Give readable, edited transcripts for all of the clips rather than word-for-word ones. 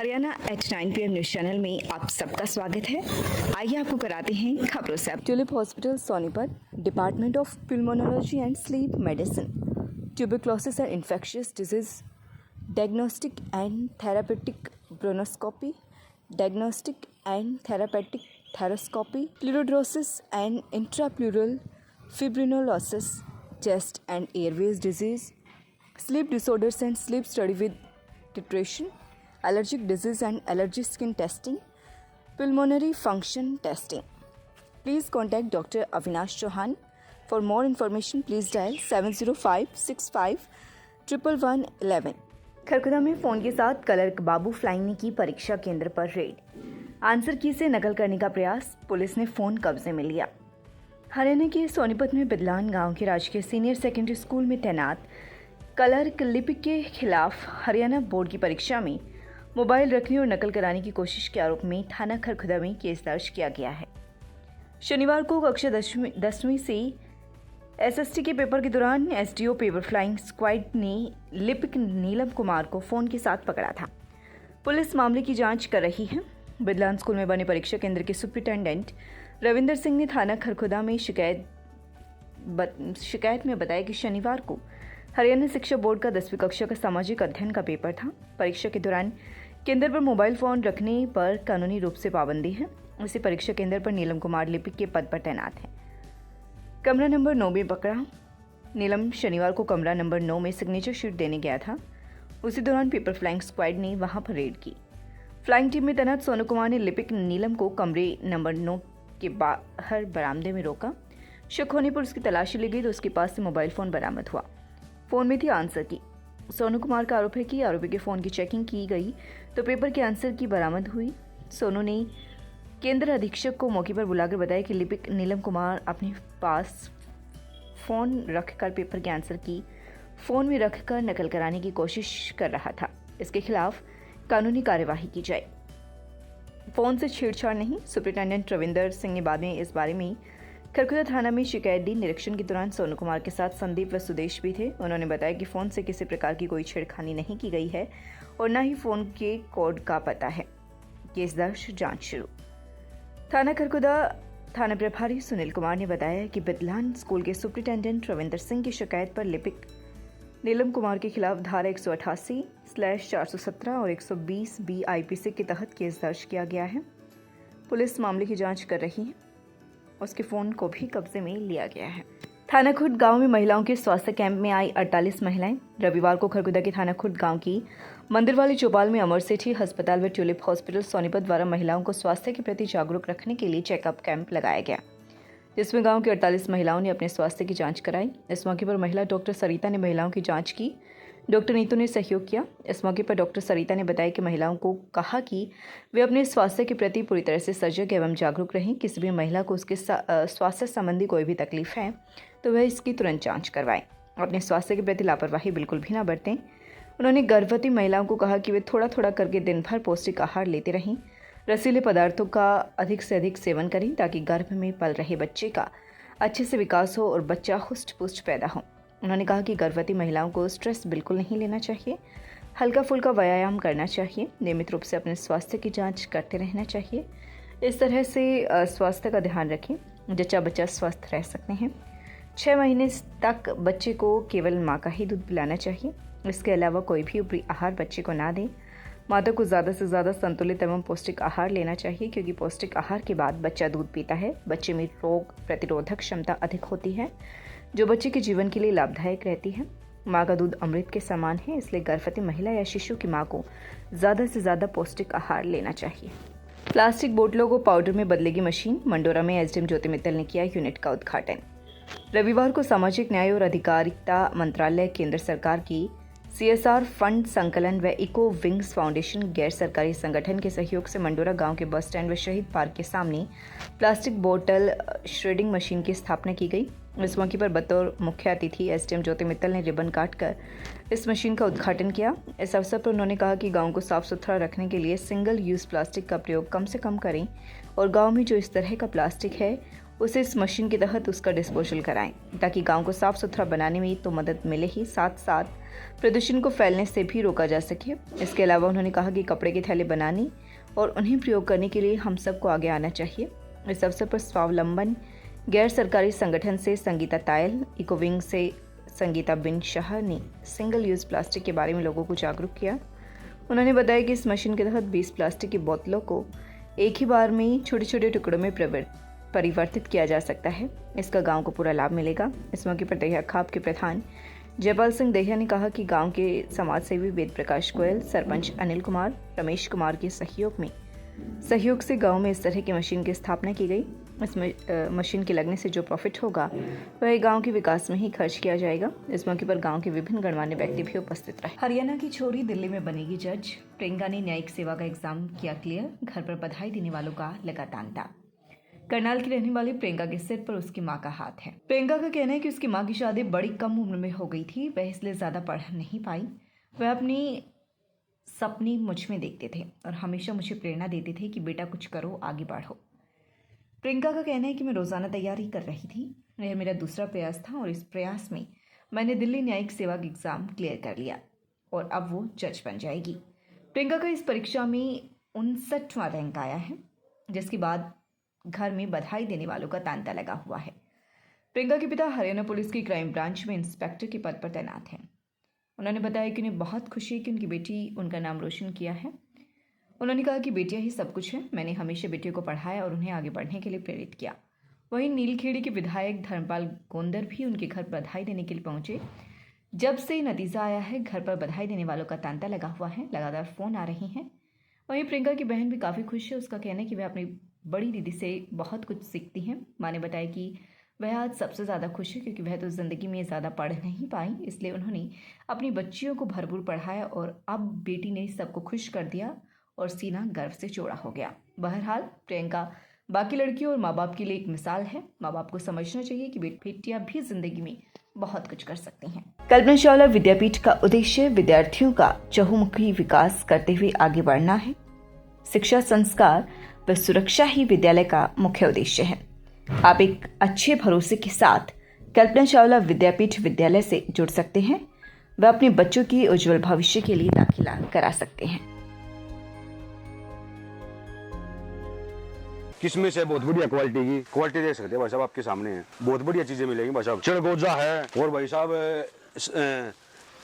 Haryana at 9 PM news channel में आप सबका स्वागत है। आइए आपको कराते हैं खबरों से। Tulip hospital Sonipat, department of pulmonology and sleep medicine, tuberculosis and infectious disease, diagnostic and therapeutic bronchoscopy, diagnostic and therapeutic thoracoscopy, pleurodesis and intrapleural fibrinolysis, chest and airways disease, sleep disorders and sleep study with titration, allergic disease and allergy skin testing, pulmonary function testing. Please contact Dr. Avinash Chauhan. For more information, please dial 705651111. Kharkhoda में phone के साथ clerk बाबू flying ने की परीक्षा केंद्र पर red. Answer की से नकल करने का प्रयास, पुलिस ने फोन कब्जे में लिया। हरियाणा के सोनीपत में बिदलान गांव के राजकीय सीनियर सेकेंडरी स्कूल में तैनात क्लर्क लिपिक के खिलाफ हरियाणा बोर्ड की परीक्षा में मोबाइल रखने और नकल कराने की कोशिश के आरोप में थाना खरखुदा में केस दर्ज किया गया है। शनिवार को कक्षा 10वीं से एसएसटी के पेपर के दौरान एसडीओ पेपर फ्लाइंग स्क्वाड ने लिपिक नीलम कुमार को फोन के साथ पकड़ा था। पुलिस मामले की जांच कर रही है। बिदलान स्कूल में बने परीक्षा केंद्र के सुपरिटेंडेंट रविंदर सिंह ने थाना खरखुदा में शिकायत में बताया कि शनिवार को हरियाणा शिक्षा बोर्ड का 10वीं कक्षा का सामाजिक अध्ययन का पेपर था। परीक्षा के दौरान केंद्र पर मोबाइल फोन रखने पर कानूनी रूप से पाबंदी है। इसी परीक्षा केंद्र पर नीलम कुमार लिपिक के पद पर तैनात है। कमरा नंबर 9 में पकड़ा। नीलम शनिवार को कमरा नंबर 9 में सिग्नेचर शीट देने गया था। उसी दौरान पेपर फ्लाइंग स्क्वाड ने वहां पर रेड की। फ्लाइंग टीम में तैनात सोनू कुमार ने लिपिक नीलम को कमरे नंबर 9 के बाहर बरामदे में रोका। शक होने पर उसकी तलाशी ली गई तो उसके पास से मोबाइल फोन बरामद हुआ। फोन में थी आंसर की। सोनू कुमार का आरोप है कि आरोपी के फोन की चेकिंग की गई तो पेपर के आंसर की बरामद हुई। सोनू ने केंद्र अधीक्षक को मौके पर बुलाकर बताया कि लिपिक नीलम कुमार अपने पास फोन रखकर पेपर के आंसर की फोन में रखकर नकल कराने की कोशिश कर रहा था। इसके खिलाफ कानूनी कार्यवाही की जाए। फोन से छेड़छाड़ नहीं। सुपरिटेंडेंट रविंदर सिंह ने बाद में इस बारे में खरखुदा थाना में शिकायत दी। निरीक्षण के दौरान सोनू कुमार के साथ संदीप व सुदेश भी थे। उन्होंने बताया कि फोन से किसी प्रकार की कोई छेड़खानी नहीं की गई है और न ही फोन के कोड का पता है। केस दर्ज, जांच शुरू। थाना खरखुदा थाना प्रभारी सुनील कुमार ने बताया कि बिदलान स्कूल के सुपरिटेंडेंट रविंदर सिंह की शिकायत पर लिपिक नीलम कुमार के खिलाफ धारा 188/417 और 120 BIPC के तहत केस दर्ज किया गया है। पुलिस मामले की जाँच कर रही है। उसके फोन को भी कब्जे में लिया गया है। थाना खुर्द गांव में महिलाओं के स्वास्थ्य कैंप में आई 48 महिलाएं। रविवार को खरखुदा के थाना खुर्द गांव की मंदिर वाली चौपाल में अमर सेठी अस्पताल व ट्यूलिप हॉस्पिटल सोनीपत द्वारा महिलाओं को स्वास्थ्य के प्रति जागरूक रखने के लिए चेकअप कैंप लगाया गया, जिसमें गांव की 48 महिलाओं ने अपने स्वास्थ्य की जाँच कराई। इस मौके पर महिला डॉक्टर सरिता ने महिलाओं की जाँच की। डॉक्टर नीतू ने सहयोग किया। इस मौके पर डॉक्टर सरिता ने बताया कि महिलाओं को कहा कि वे अपने स्वास्थ्य के प्रति पूरी तरह से सजग एवं जागरूक रहें। किसी भी महिला को उसके स्वास्थ्य संबंधी कोई भी तकलीफ है तो वह इसकी तुरंत जांच करवाएं। अपने स्वास्थ्य के प्रति लापरवाही बिल्कुल भी ना बरतें। उन्होंने गर्भवती महिलाओं को कहा कि वे थोड़ा थोड़ा करके दिन भर पौष्टिक आहार लेते रहें। रसीले पदार्थों का अधिक से अधिक सेवन करें ताकि गर्भ में पल रहे बच्चे का अच्छे से विकास हो और बच्चा हुष्ट पुष्ट पैदा हो। उन्होंने कहा कि गर्भवती महिलाओं को स्ट्रेस बिल्कुल नहीं लेना चाहिए। हल्का फुल्का व्यायाम करना चाहिए। नियमित रूप से अपने स्वास्थ्य की जांच करते रहना चाहिए। इस तरह से स्वास्थ्य का ध्यान रखें। जच्चा बच्चा स्वस्थ रह सकते हैं। 6 महीने तक बच्चे को केवल माँ का ही दूध पिलाना चाहिए। इसके अलावा कोई भी ऊपरी आहार बच्चे को ना दें। माता को ज़्यादा से ज़्यादा संतुलित एवं पौष्टिक आहार लेना चाहिए, क्योंकि पौष्टिक आहार के बाद बच्चा दूध पीता है। बच्चे में रोग प्रतिरोधक क्षमता अधिक होती है, जो बच्चे के जीवन के लिए लाभदायक रहती है। माँ का दूध अमृत के समान है, इसलिए गर्भवती महिला या शिशु की माँ को ज़्यादा से ज़्यादा पौष्टिक आहार लेना चाहिए। प्लास्टिक बोतलों को पाउडर में बदलेगी मशीन। मंडोरा में एसडीएम ज्योति मित्तल ने किया यूनिट का उद्घाटन। रविवार को सामाजिक न्याय और अधिकारिता मंत्रालय, केंद्र सरकार की CSR फंड संकलन व इको विंग्स फाउंडेशन गैर सरकारी संगठन के सहयोग से मंडोरा गांव के बस स्टैंड व शहीद पार्क के सामने प्लास्टिक बोतल श्रेडिंग मशीन की स्थापना की गई। इस मौके पर बतौर मुख्य अतिथि एसडीएम ज्योति मित्तल ने रिबन काटकर इस मशीन का उद्घाटन किया। इस अवसर पर उन्होंने कहा कि गांव को साफ सुथरा रखने के लिए सिंगल यूज प्लास्टिक का प्रयोग कम से कम करें और गांव में जो इस तरह का प्लास्टिक है उसे इस मशीन के तहत उसका डिस्पोजल कराएं ताकि गांव को साफ सुथरा बनाने में तो मदद मिले ही साथ साथ प्रदूषण को फैलने से भी रोका जा सके। इसके अलावा उन्होंने कहा कि कपड़े के थैले बनाने और उन्हें प्रयोग करने के लिए हम सबको आगे आना चाहिए। इस अवसर पर स्वावलंबन गैर सरकारी संगठन से संगीता तायल, इकोविंग से संगीता बिन शाह ने सिंगल यूज़ प्लास्टिक के बारे में लोगों को जागरूक किया। उन्होंने बताया कि इस मशीन के तहत 20 प्लास्टिक की बोतलों को एक ही बार में छोटे छोटे टुकड़ों में परिवर्तित किया जा सकता है। इसका गांव को पूरा लाभ मिलेगा। इस मौके पर दहिया खाप के प्रधान जयपाल सिंह दहिया ने कहा कि गांव के समाज सेवी वेद प्रकाश गोयल, सरपंच अनिल कुमार, रमेश कुमार के सहयोग से गांव में इस तरह की मशीन की स्थापना की गई। इस मशीन के लगने से जो प्रॉफिट होगा वह गांव के विकास में ही खर्च किया जाएगा। इस मौके पर गांव के विभिन्न गणमान्य व्यक्ति भी उपस्थित रहे। हरियाणा की छोरी दिल्ली में बनेगी जज। प्रियंका ने न्यायिक सेवा का एग्जाम किया क्लियर। घर पर बधाई देने वालों का लगा तांता। करनाल की रहने वाली प्रियंका के सिर पर उसकी मां का हाथ है। प्रियंका का कहना है कि उसकी मां की शादी बड़ी कम उम्र में हो गई थी, वह इसलिए ज्यादा पढ़ नहीं पाई। वह अपनी सपने मुझ में देखते थे और हमेशा मुझे प्रेरणा देते थे कि बेटा कुछ करो, आगे बढ़ो। प्रियंका का कहना है कि मैं रोजाना तैयारी कर रही थी। यह मेरा दूसरा प्रयास था और इस प्रयास में मैंने दिल्ली न्यायिक सेवा का एग्जाम क्लियर कर लिया और अब वो जज बन जाएगी। प्रियंका का इस परीक्षा में 59वां रैंक आया है, जिसके बाद घर में बधाई देने वालों का तांता लगा हुआ है। प्रियंका के पिता हरियाणा पुलिस की क्राइम ब्रांच में इंस्पेक्टर के पद पर तैनात हैं। उन्होंने बताया कि उन्हें बहुत खुशी है कि उनकी बेटी उनका नाम रोशन किया है। उन्होंने कहा कि बेटियां ही सब कुछ है। मैंने हमेशा बेटियों को पढ़ाया और उन्हें आगे बढ़ने के लिए प्रेरित किया। वहीं नीलखेड़ी के विधायक धर्मपाल गोंदर भी उनके घर बधाई देने के लिए पहुंचे। जब से नतीजा आया है, घर पर बधाई देने वालों का तांता लगा हुआ है, लगातार फोन आ रहे हैं। वहीं प्रियंका की बहन भी काफ़ी खुश है। उसका कहना है कि वह अपनी बड़ी दीदी से बहुत कुछ सीखती हैं। माँ ने बताया कि वह आज सबसे ज़्यादा खुश है क्योंकि वह तो ज़िंदगी में ज़्यादा पढ़ नहीं पाई, इसलिए उन्होंने अपनी बच्चियों को भरपूर पढ़ाया और अब बेटी ने सबको खुश कर दिया और सीना गर्व से चौड़ा हो गया। बहरहाल प्रियंका बाकी लड़कियों और माँ बाप के लिए एक मिसाल है। माँ बाप को समझना चाहिए कि बेटियां भी जिंदगी में बहुत कुछ कर सकती हैं। कल्पना चावला विद्यापीठ का उद्देश्य विद्यार्थियों का चहुमुखी विकास करते हुए आगे बढ़ना है। शिक्षा, संस्कार व सुरक्षा ही विद्यालय का मुख्य उद्देश्य है। आप एक अच्छे भरोसे के साथ कल्पना चावला विद्यापीठ विद्यालय से जुड़ सकते हैं व अपने बच्चों की उज्जवल भविष्य के लिए दाखिला करा सकते हैं। किसमिस है बहुत बढ़िया क्वालिटी की, क्वालिटी देख सकते हैं भाई साहब, आपके सामने है। बहुत बढ़िया चीजें मिलेंगी भाई साहब। चिड़गोजा है और भाई साहब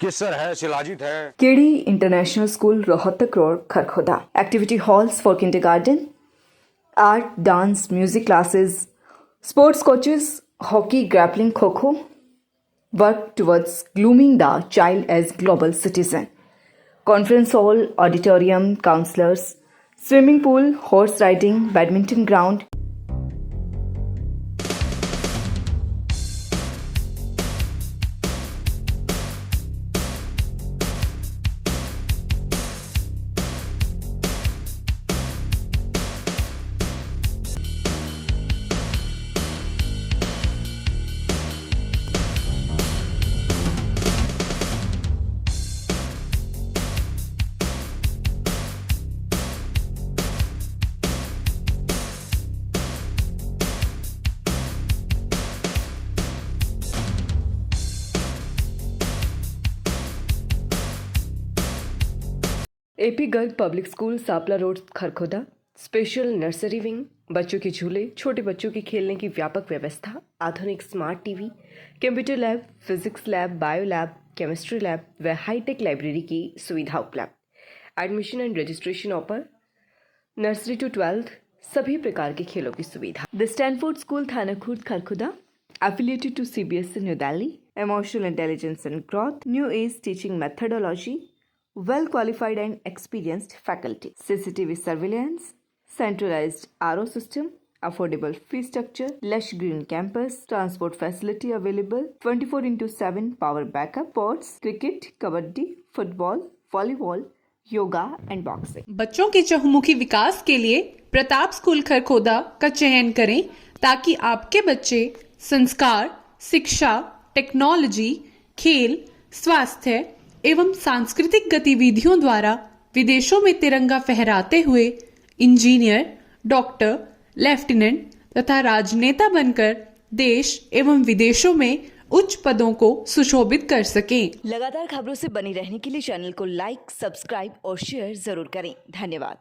केसर है, शिलाजीत है। KD international school, Rohtak road, Kharkhoda. Activity halls for kindergarten, art, dance, music classes, sports coaches, hockey, grappling, kho-kho. Work towards grooming the child as global citizen. Conference hall, auditorium, counsellors, swimming pool, horse riding, badminton ground. AP Garg public school, Sapla road, Kharkhoda. Special nursery wing, बच्चों के झूले, छोटे बच्चों के खेलने की व्यापक व्यवस्था, आधुनिक smart TV, computer lab, physics lab, bio lab, chemistry lab व हाईटेक लाइब्रेरी की सुविधा उपलब्ध। Admission and registration open. Nursery to 12th, सभी प्रकार के खेलों की सुविधा। द स्टैनफोर्ड स्कूल, थाना Khurd, Kharkhoda, affiliated to CBSE New Delhi. Emotional intelligence and growth, new age teaching methodology, well qualified and experienced faculty, CCTV surveillance, centralized RO system, affordable fee structure, lush green campus, transport facility available, 24/7 power backup, sports, cricket, kabaddi, football, volleyball, yoga and boxing. बच्चों के चहुमुखी विकास के लिए Pratap school Kharkhoda का चयन करें ताकि आपके बच्चे संस्कार, शिक्षा, टेक्नोलॉजी, खेल, स्वास्थ्य एवं सांस्कृतिक गतिविधियों द्वारा विदेशों में तिरंगा फहराते हुए इंजीनियर, डॉक्टर, लेफ्टिनेंट, तथा राजनेता बनकर देश एवं विदेशों में उच्च पदों को सुशोभित कर सकें। लगातार खबरों से बनी रहने के लिए चैनल को लाइक, सब्सक्राइब और शेयर जरूर करें। धन्यवाद।